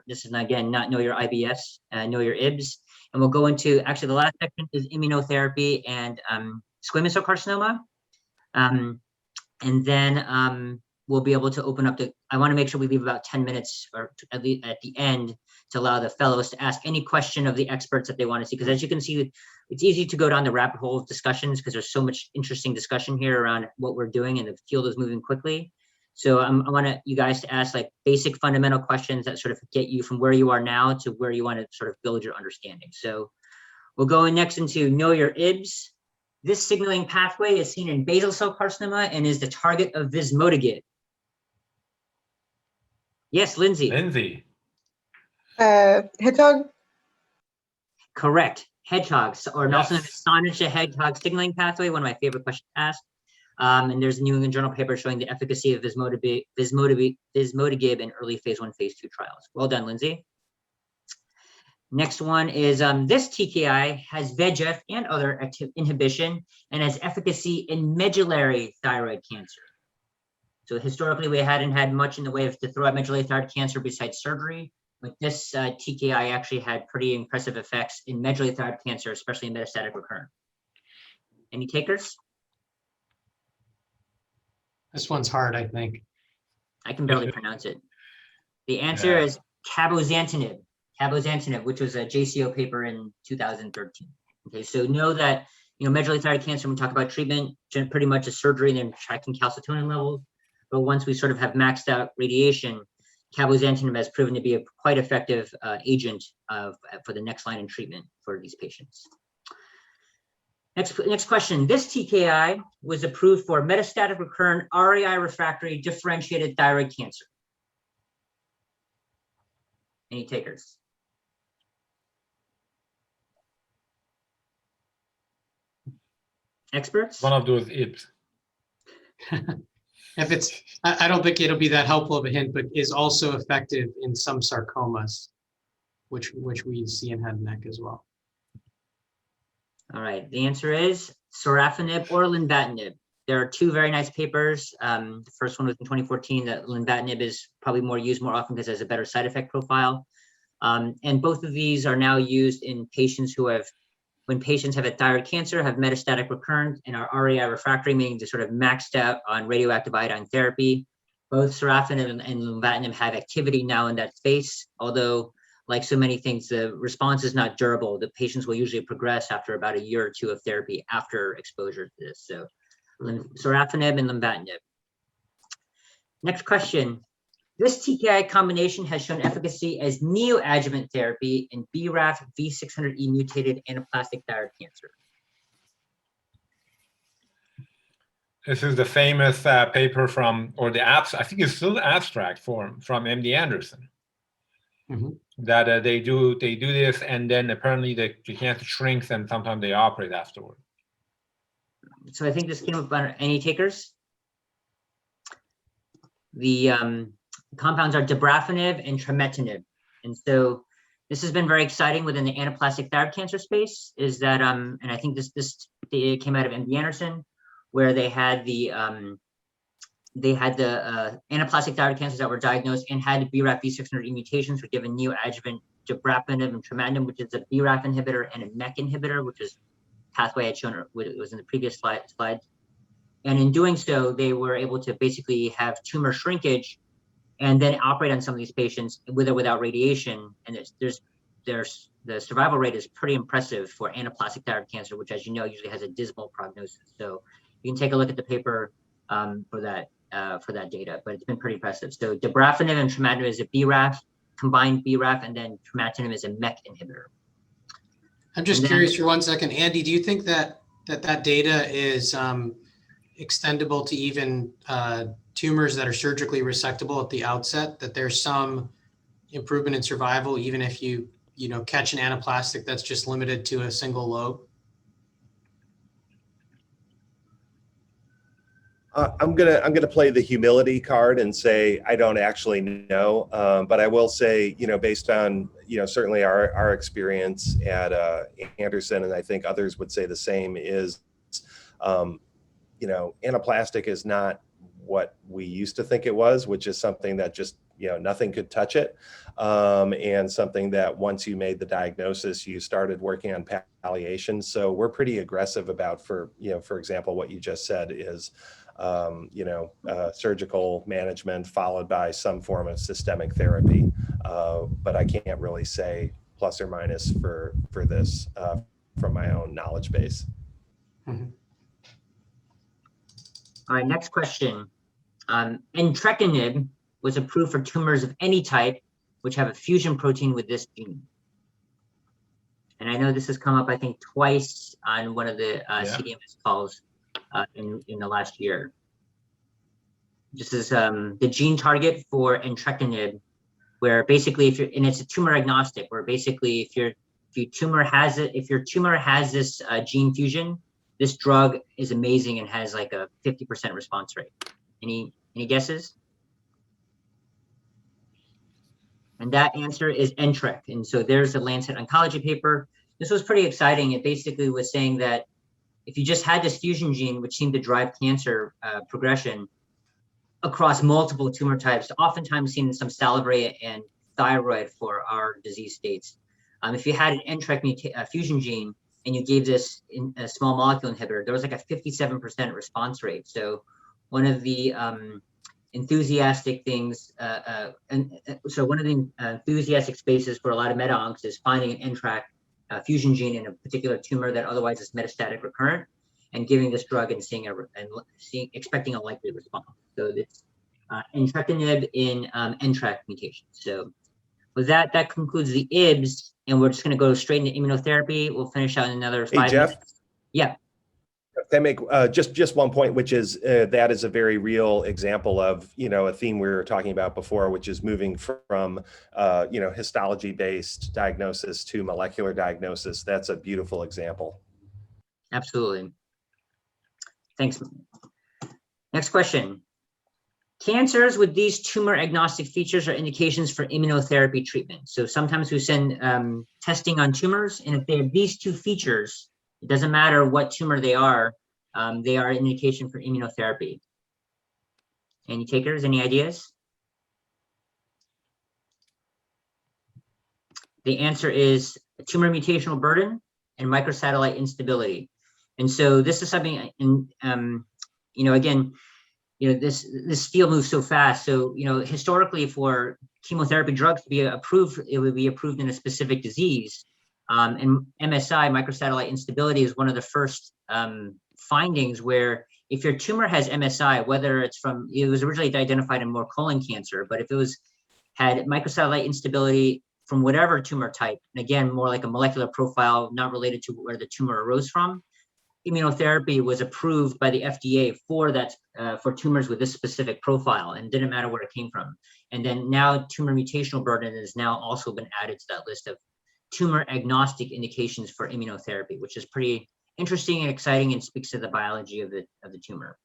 this is again, not know your IBS, know your IBS. And we'll go into, actually the last section is immunotherapy and squamous cell carcinoma. And then we'll be able to open up I want to make sure we leave about 10 minutes or at least at the end to allow the fellows to ask any question of the experts that they want to see. Because as you can see, it's easy to go down the rabbit hole of discussions because there's so much interesting discussion here around what we're doing and the field is moving quickly. So I want you guys to ask like basic fundamental questions that sort of get you from where you are now to where you want to sort of build your understanding. So we'll go next into know your IBS. This signaling pathway is seen in basal cell carcinoma and is the target of vismodegib. Yes, Lindsay. Lindsay. Hedgehog. Correct. Hedgehogs, or also Yes. Saunich hedgehog signaling pathway, one of my favorite questions to ask. And there's a New England Journal paper showing the efficacy of vismodegib in early phase 1, phase 2 trials. Well done, Lindsay. Next one is this TKI has VEGF and other inhibition and has efficacy in medullary thyroid cancer. So historically, we hadn't had much in the way of to throw out medullary thyroid cancer besides surgery, but this TKI actually had pretty impressive effects in medullary thyroid cancer, especially in metastatic recurrent. Any takers? This one's hard, I think. I can barely pronounce it. The answer is cabozantinib. Cabozantinib, which was a JCO paper in 2013. Okay, so know that medullary thyroid cancer, when we talk about treatment, pretty much a surgery and then tracking calcitonin levels. But once we sort of have maxed out radiation, cabozantinib has proven to be a quite effective agent for the next line in treatment for these patients. Next question. This TKI was approved for metastatic recurrent RAI refractory differentiated thyroid cancer. Any takers? Experts? One of those IBS. If it's, I don't think it'll be that helpful of a hint, but is also effective in some sarcomas, which we see in head and neck as well. All right, the answer is sorafenib or lenvatinib. There are two very nice papers. The first one was in 2014 that lenvatinib is probably more used more often because it has a better side effect profile. And both of these are now used in patients who have, when patients have a thyroid cancer, have metastatic recurrence and are RAI refractory, meaning they're sort of maxed out on radioactive iodine therapy. Both sorafenib and lenvatinib have activity now in that space, although like so many things, the response is not durable. The patients will usually progress after about a year or two of therapy after exposure to this. So sorafenib and lenvatinib. Next question. This TKI combination has shown efficacy as neoadjuvant therapy in BRAF V600E mutated anaplastic thyroid cancer. This is the famous paper from, or the I think it's still the abstract form from MD Anderson. Mhm. That they do this, and then apparently the cancer shrinks, and sometimes they operate afterward. So I think this came up on any takers. The compounds are dabrafenib and trametinib, and so this has been very exciting within the anaplastic thyroid cancer space. Is that and I think this data came out of MD Anderson, where they had the anaplastic thyroid cancers that were diagnosed and had BRAF V600E mutations were given neoadjuvant dabrafenib and trametinib, which is a BRAF inhibitor and a MEK inhibitor, which is pathway I had shown, it was in the previous slide. And in doing so, they were able to basically have tumor shrinkage and then operate on some of these patients with or without radiation. And the survival rate is pretty impressive for anaplastic thyroid cancer, which, as you know, usually has a dismal prognosis. So you can take a look at the paper for that data, but it's been pretty impressive. So dabrafenib and trametinib is a BRAF, combined BRAF, and then trametinib is a MEK inhibitor. I'm just curious for 1 second, Andy, do you think that data is extendable to even tumors that are surgically resectable at the outset, that there's some improvement in survival, even if you catch an anaplastic that's just limited to a single lobe? I'm gonna play the humility card and say I don't actually know, but I will say, based on certainly our experience at Anderson, and I think others would say the same, is anaplastic is not what we used to think it was, which is something that just nothing could touch it, and something that once you made the diagnosis, you started working on palliation. So we're pretty aggressive about, for example, what you just said is surgical management followed by some form of systemic therapy. But I can't really say plus or minus for this from my own knowledge base. Mm-hmm. All right, next question. Entrectinib was approved for tumors of any type which have a fusion protein with this gene. And I know this has come up, I think, twice on one of the CDMS calls in the last year. This is the gene target for entrectinib, where basically and it's a tumor agnostic, where basically if your tumor has this gene fusion, this drug is amazing and has like a 50% response rate. Any guesses? And that answer is Entrec. And so there's the Lancet Oncology paper. This was pretty exciting. It basically was saying that if you just had this fusion gene, which seemed to drive cancer progression across multiple tumor types, oftentimes seen in some salivary and thyroid for our disease states. If you had an Entrec fusion gene and you gave this in a small molecule inhibitor, there was like a 57% response rate. So one of the enthusiastic things, so one of the enthusiastic spaces for a lot of meta-oncs is finding an Entrec fusion gene in a particular tumor that otherwise is metastatic recurrent, and giving this drug and expecting a likely response. So it's entrectinib in Entrec mutation. So with that concludes the IBS, and we're just going to go straight into immunotherapy. We'll finish out in another 5 Jeff? minutes. Yeah. Can I make just one point, which is that is a very real example of a theme we were talking about before, which is moving from histology-based diagnosis to molecular diagnosis. That's a beautiful example. Absolutely. Thanks. Next question. Cancers with these tumor agnostic features are indications for immunotherapy treatment. So sometimes we send testing on tumors, and if they have these two features, it doesn't matter what tumor they are an indication for immunotherapy. Any takers, any ideas? The answer is tumor mutational burden and microsatellite instability. And so this is something, again, this field moves so fast. So, historically for chemotherapy drugs to be approved, it would be approved in a specific disease. And MSI, microsatellite instability, is one of the first findings where if your tumor has MSI, whether it was originally identified in more colon cancer, but if it had microsatellite instability from whatever tumor type, and again, more like a molecular profile, not related to where the tumor arose from, immunotherapy was approved by the FDA for that, for tumors with this specific profile, and didn't matter where it came from. And then now tumor mutational burden has now also been added to that list of tumor agnostic indications for immunotherapy, which is pretty interesting and exciting and speaks to the biology of the tumor.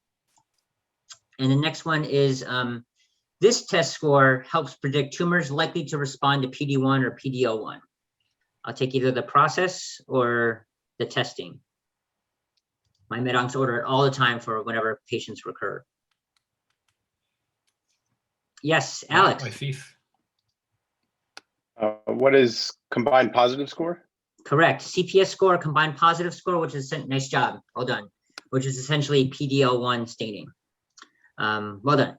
And the next one is, this test score helps predict tumors likely to respond to PD-1 or PD-L1. I'll take either the process or the testing. My med-oncs order it all the time for whenever patients recur. Yes, Alex. I see. What is combined positive score? Correct. CPS score, combined positive score, which is nice job. Well done. Which is essentially PD-L1 staining. Well done.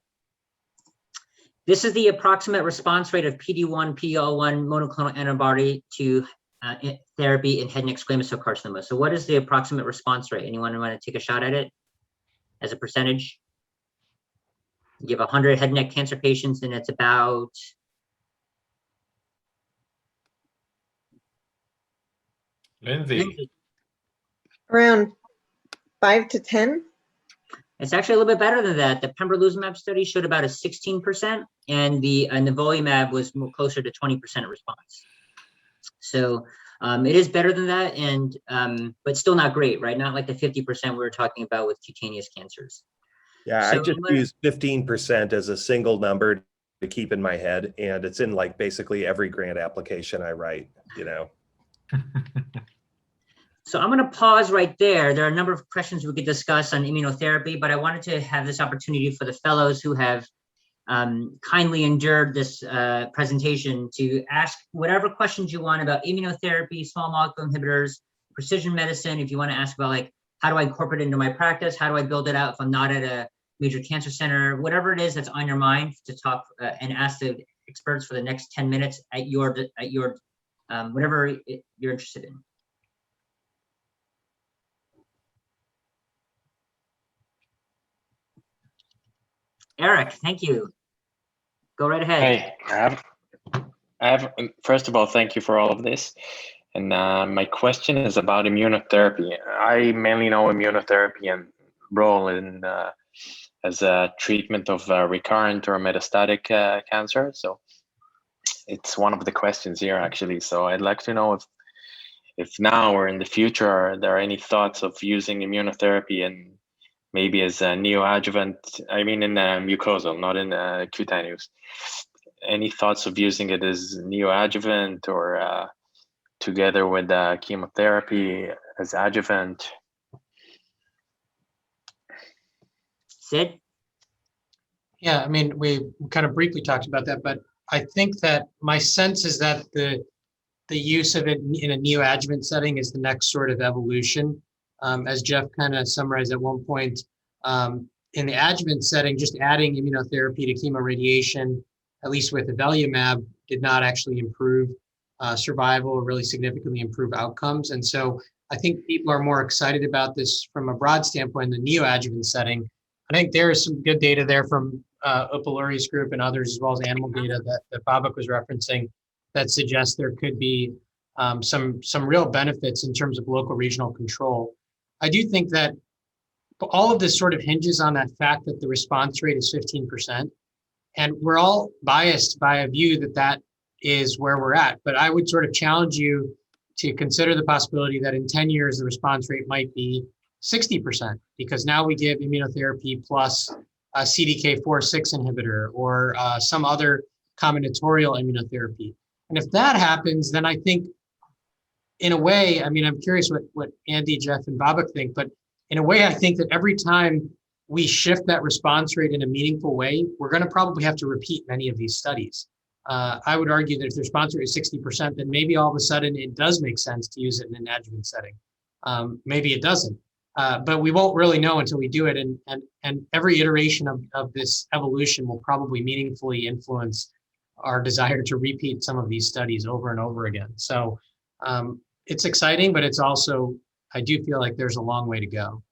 This is the approximate response rate of PD-1, PD-L1 monoclonal antibody to therapy in head and neck squamous cell carcinoma. So what is the approximate response rate? Anyone want to take a shot at it as a percentage? You give 100 head and neck cancer patients, and it's about Lindsay. Around 5 to 10. It's actually a little bit better than that. The pembrolizumab study showed about a 16%, and the nivolumab was closer to 20% response. So it is better than that, and but still not great, right? Not like the 50% we were talking about with cutaneous cancers. Yeah, So I just use 15% as a single number to keep in my head, and it's in like basically every grant application I write, So I'm going to pause right there. There are a number of questions we could discuss on immunotherapy, but I wanted to have this opportunity for the fellows who have kindly endured this presentation to ask whatever questions you want about immunotherapy, small molecule inhibitors, precision medicine. If you want to ask about like, how do I incorporate it into my practice? How do I build it out if I'm not at a major cancer center? Whatever it is that's on your mind, to talk and ask the experts for the next 10 minutes at your whatever you're interested in. Eric, thank you. Go right ahead. Hey, I have, first of all, thank you for all of this. And my question is about immunotherapy. I mainly know immunotherapy and role in as a treatment of recurrent or metastatic cancer. So it's one of the questions here, actually. So I'd like to know if now or in the future, are there any thoughts of using immunotherapy and maybe as a neoadjuvant, I mean in mucosal, not in cutaneous. Any thoughts of using it as neoadjuvant or together with chemotherapy as adjuvant? Sid? Yeah, I mean, we kind of briefly talked about that, but I think that my sense is that the use of it in a neoadjuvant setting is the next sort of evolution. As Jeff kind of summarized at one point, in the adjuvant setting, just adding immunotherapy to chemoradiation, at least with avelumab, did not actually improve survival or really significantly improve outcomes. And so I think people are more excited about this from a broad standpoint in the neoadjuvant setting. I think there is some good data there from Upaluri's group and others, as well as animal data that Babak was referencing, that suggests there could be some real benefits in terms of local regional control. I do think that all of this sort of hinges on that fact that the response rate is 15%. And we're all biased by a view that that is where we're at. But I would sort of challenge you to consider the possibility that in 10 years, the response rate might be 60%, because now we give immunotherapy plus a CDK4/6 inhibitor or some other combinatorial immunotherapy. And if that happens, then I think, in a way, I mean, I'm curious what Andy, Jeff, and Babak think, but in a way, I think that every time we shift that response rate in a meaningful way, we're going to probably have to repeat many of these studies. I would argue that if the response rate is 60%, then maybe all of a sudden it does make sense to use it in an adjuvant setting. Maybe it doesn't. but we won't really know until we do it. And every iteration of this evolution will probably meaningfully influence our desire to repeat some of these studies over and over again. So it's exciting, but it's also, I do feel like there's a long way to go.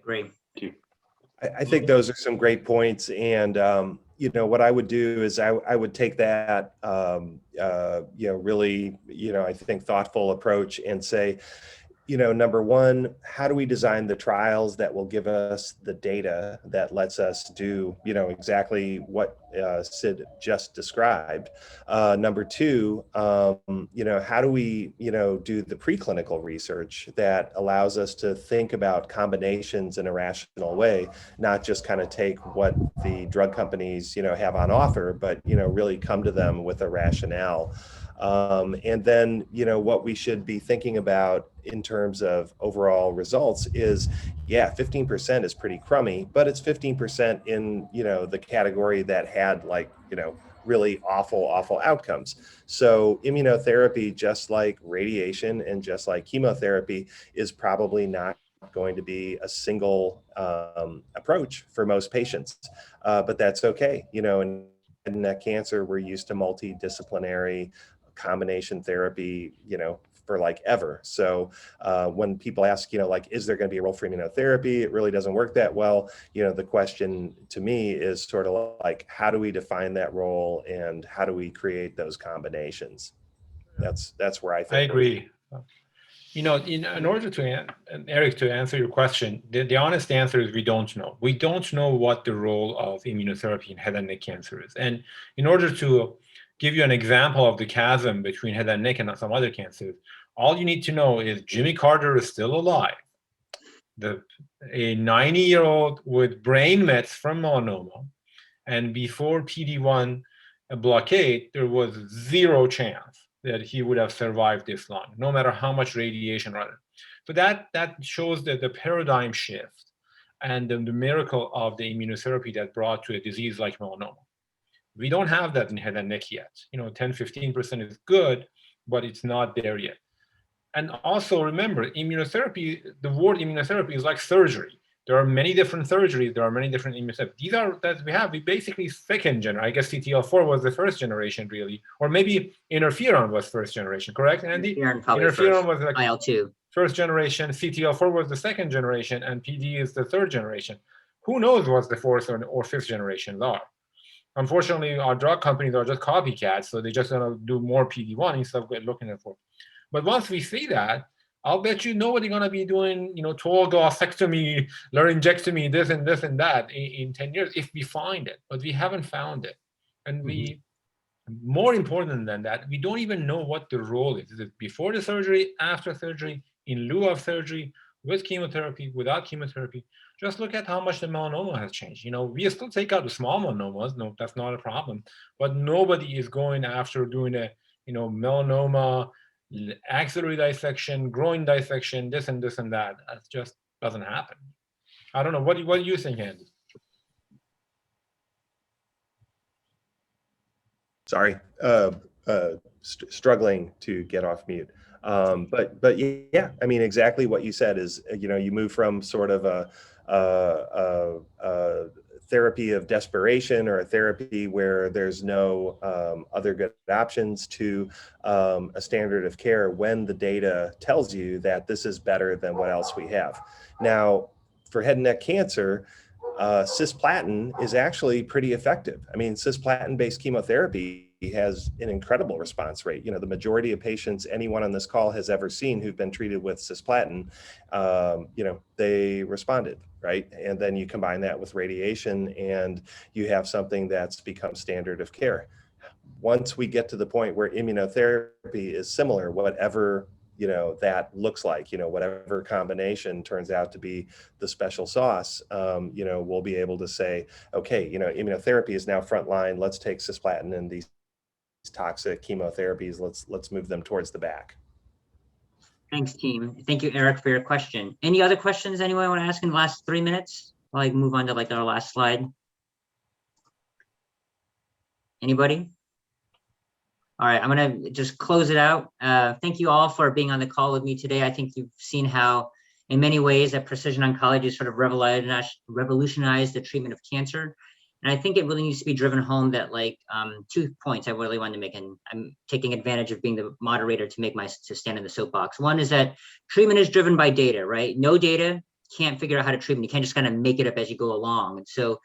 Great. I think those are some great points. And, you know, what I would do is I would take that, you know, really, you know, I think thoughtful approach and say, you know, number one, how do we design the trials that will give us the data that lets us do, you know, exactly what Sid just described? Number two, you know, how do we, you know, do the preclinical research that allows us to think about combinations in a rational way, not just kind of take what the drug companies, you know, have on offer, but, you know, really come to them with a rationale. And then, you know, what we should be thinking about in terms of overall results is, yeah, 15% is pretty crummy, but it's 15% in, you know, the category that had like, you know, really awful outcomes. So immunotherapy, just like radiation and just like chemotherapy, is probably not going to be a single approach for most patients, but that's okay. You know, in head and neck cancer, we're used to multidisciplinary combination therapy, you know, for like ever. So when people ask, you know, like, is there going to be a role for immunotherapy? It really doesn't work that well. You know, the question to me is sort of like, how do we define that role and how do we create those combinations? That's where I think. I agree. You know, in order to, Eric, to answer your question, the honest answer is we don't know. We don't know what the role of immunotherapy in head and neck cancer is. And in order to give you an example of the chasm between head and neck and some other cancers, all you need to know is Jimmy Carter is still alive. A 90-year-old with brain mets from melanoma, and before PD-1 blockade, there was zero chance that he would have survived this long, no matter how much radiation. So that shows that the paradigm shift and the miracle of the immunotherapy that brought to a disease like melanoma. We don't have that in head and neck yet. You know, 10-15% is good, but it's not there yet. And also remember, immunotherapy, the word immunotherapy is like surgery. There are many different surgeries. There are many different immunotherapies. These are that we have. We basically second generation. I guess CTLA-4 was the first generation, really, or maybe interferon was first generation. Correct, Andy? Interferon was like IL-2. First generation. CTLA-4 was the second generation, and PD is the third generation. Who knows what's the fourth or fifth generation are? Unfortunately, our drug companies are just copycats, so they just gonna do more PD-1 instead of looking at 4. But once we see that, I'll bet you nobody's going to be doing, you know, total glossectomy, laryngectomy, this and that in 10 years if we find it. But we haven't found it. And we, more important than that, we don't even know what the role is. Is it before the surgery, after surgery, in lieu of surgery, with chemotherapy, without chemotherapy? Just look at how much the melanoma has changed. You know, we still take out the small melanomas. No, that's not a problem. But nobody is going after doing a, you know, melanoma, axillary dissection, groin dissection, this and that. That just doesn't happen. I don't know. What do you think, Andy? Sorry, struggling to get off mute. But yeah, I mean, exactly what you said is, you know, you move from sort of a therapy of desperation or a therapy where there's no other good options to a standard of care when the data tells you that this is better than what else we have. Now, for head and neck cancer, cisplatin is actually pretty effective. I mean, cisplatin-based chemotherapy has an incredible response rate. You know, the majority of patients anyone on this call has ever seen who've been treated with cisplatin, you know, they responded, right? And then you combine that with radiation and you have something that's become standard of care. Once we get to the point where immunotherapy is similar, whatever, you know, that looks like, you know, whatever combination turns out to be the special sauce, you know, we'll be able to say, okay, you know, immunotherapy is now frontline. Let's take cisplatin and these toxic chemotherapies. Let's move them towards the back. Thanks, team. Thank you, Eric, for your question. Any other questions anyone want to ask in the last 3 minutes? While I move on to like our last slide. Anybody? All right, I'm gonna just close it out. Thank you all for being on the call with me today. I think you've seen how in many ways that precision oncology sort of revolutionized the treatment of cancer. And I think it really needs to be driven home that, like, 2 points I really wanted to make, and I'm taking advantage of being the moderator to stand in the soapbox. One is that treatment is driven by data, right? No data, can't figure out how to treat them. You can't just kind of make it up as you go along. And so,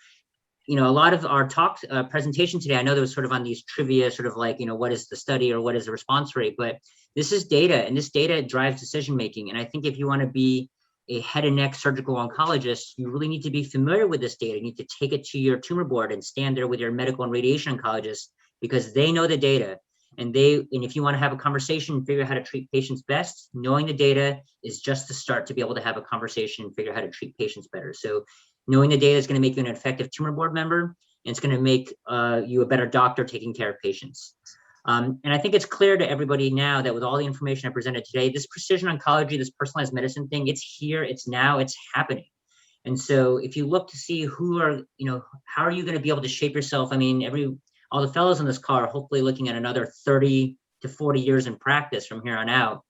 you know, a lot of our talks, presentation today, I know there was sort of on these trivia, sort of like, you know, what is the study or what is the response rate? But this is data, and this data drives decision-making. And I think if you want to be a head and neck surgical oncologist, you really need to be familiar with this data. You need to take it to your tumor board and stand there with your medical and radiation oncologist, because they know the data. And if you want to have a conversation and figure out how to treat patients best, knowing the data is just the start to be able to have a conversation and figure out how to treat patients better. So knowing the data is going to make you an effective tumor board member, and it's going to make you a better doctor taking care of patients. And I think it's clear to everybody now that with all the information I presented today, this precision oncology, this personalized medicine thing, it's here, it's now, it's happening. And so if you look to see who are, you know, how are you going to be able to shape yourself? I mean, all the fellows in this call are hopefully looking at another 30 to 40 years in practice from here on out.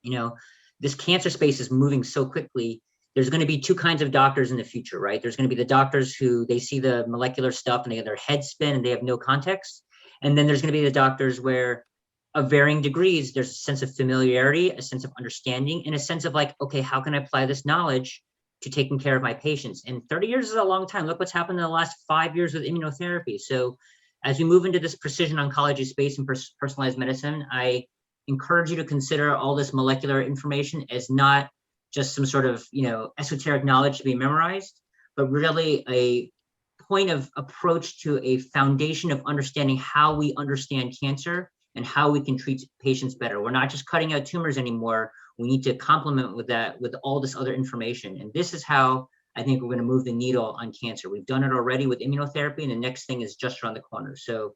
You know, this cancer space is moving so quickly. There's going to be 2 kinds of doctors in the future, right? There's going to be the doctors who they see the molecular stuff and they get their head spin and they have no context. And then there's going to be the doctors where, of varying degrees, there's a sense of familiarity, a sense of understanding, and a sense of like, okay, how can I apply this knowledge to taking care of my patients? And 30 years is a long time. Look what's happened in the last 5 years with immunotherapy. So as we move into this precision oncology space and personalized medicine, I encourage you to consider all this molecular information as not just some sort of, you know, esoteric knowledge to be memorized, but really a point of approach to a foundation of understanding how we understand cancer and how we can treat patients better. We're not just cutting out tumors anymore. We need to complement with that with all this other information. And this is how I think we're going to move the needle on cancer. We've done it already with immunotherapy, and the next thing is just around the corner. So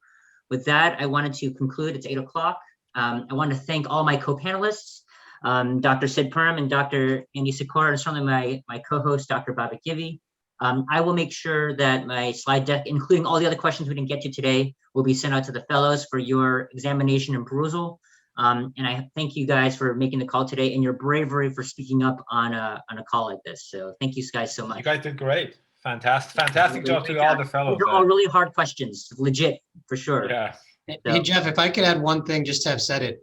with that, I wanted to conclude. It's 8 o'clock. I want to thank all my co-panelists, Dr. Sid Perm and Dr. Andy Sikora, and certainly my co-host, Dr. Babak Givi. I will make sure that my slide deck, including all the other questions we didn't get to today, will be sent out to the fellows for your examination and perusal. And I thank you guys for making the call today and your bravery for speaking up on a call like this. So thank you guys so much. You guys did great. Fantastic job to all the fellows. These are all really hard questions, legit, for sure. Yeah. Hey, Jeff, if I could add one thing just to have said it,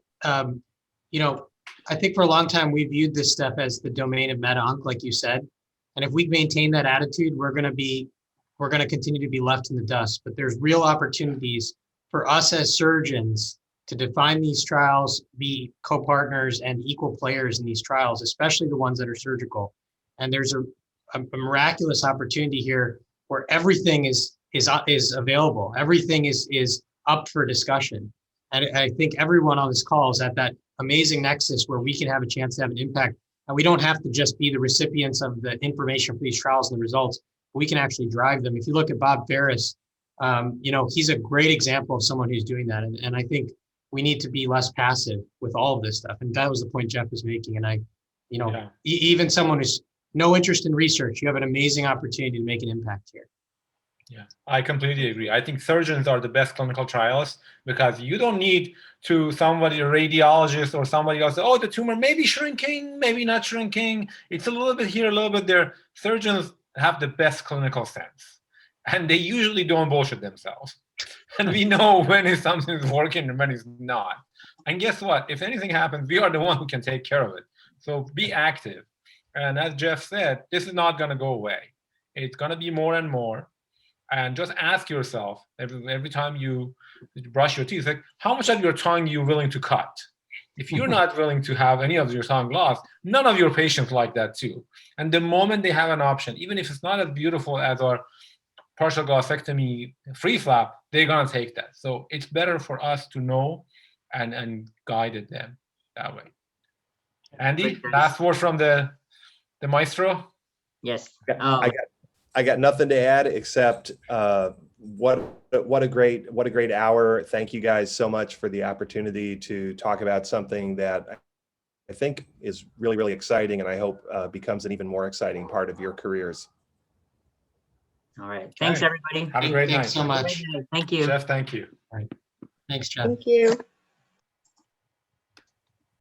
you know, I think for a long time we viewed this stuff as the domain of med-onc, like you said. And if we maintain that attitude, we're going to continue to be left in the dust. But there's real opportunities for us as surgeons to define these trials, be co-partners and equal players in these trials, especially the ones that are surgical. And there's a miraculous opportunity here where everything is available. Everything is up for discussion. And I think everyone on this call is at that amazing nexus where we can have a chance to have an impact. And we don't have to just be the recipients of the information for these trials and the results. We can actually drive them. If you look at Bob Ferris, you know, he's a great example of someone who's doing that. And I think we need to be less passive with all of this stuff. And that was the point Jeff was making. And you know, even someone who's no interest in research, you have an amazing opportunity to make an impact here. Yeah, I completely agree. I think surgeons are the best clinical trialists because you don't need somebody, a radiologist or somebody else, oh, the tumor may be shrinking, maybe not shrinking. It's a little bit here, a little bit there. Surgeons have the best clinical sense, and they usually don't bullshit themselves. And we know when something is working and when it's not. And guess what? If anything happens, we are the one who can take care of it. So be active. And as Jeff said, this is not going to go away. It's going to be more and more. And just ask yourself every time you brush your teeth, like, how much of your tongue you're willing to cut? If you're not willing to have any of your tongue lost, none of your patients like that too. And the moment they have an option, even if it's not as beautiful as our partial glossectomy free flap, they're gonna take that. So it's better for us to know and guide them that way. Andy, last word from the maestro. Yes. I got nothing to add except what a great hour. Thank you guys so much for the opportunity to talk about something that I think is really, really exciting, and I hope becomes an even more exciting part of your careers. All right. Thanks, everybody. Have a great night. Thanks so much. Thank you. Jeff, thank you. Thanks, Jeff. Thank you.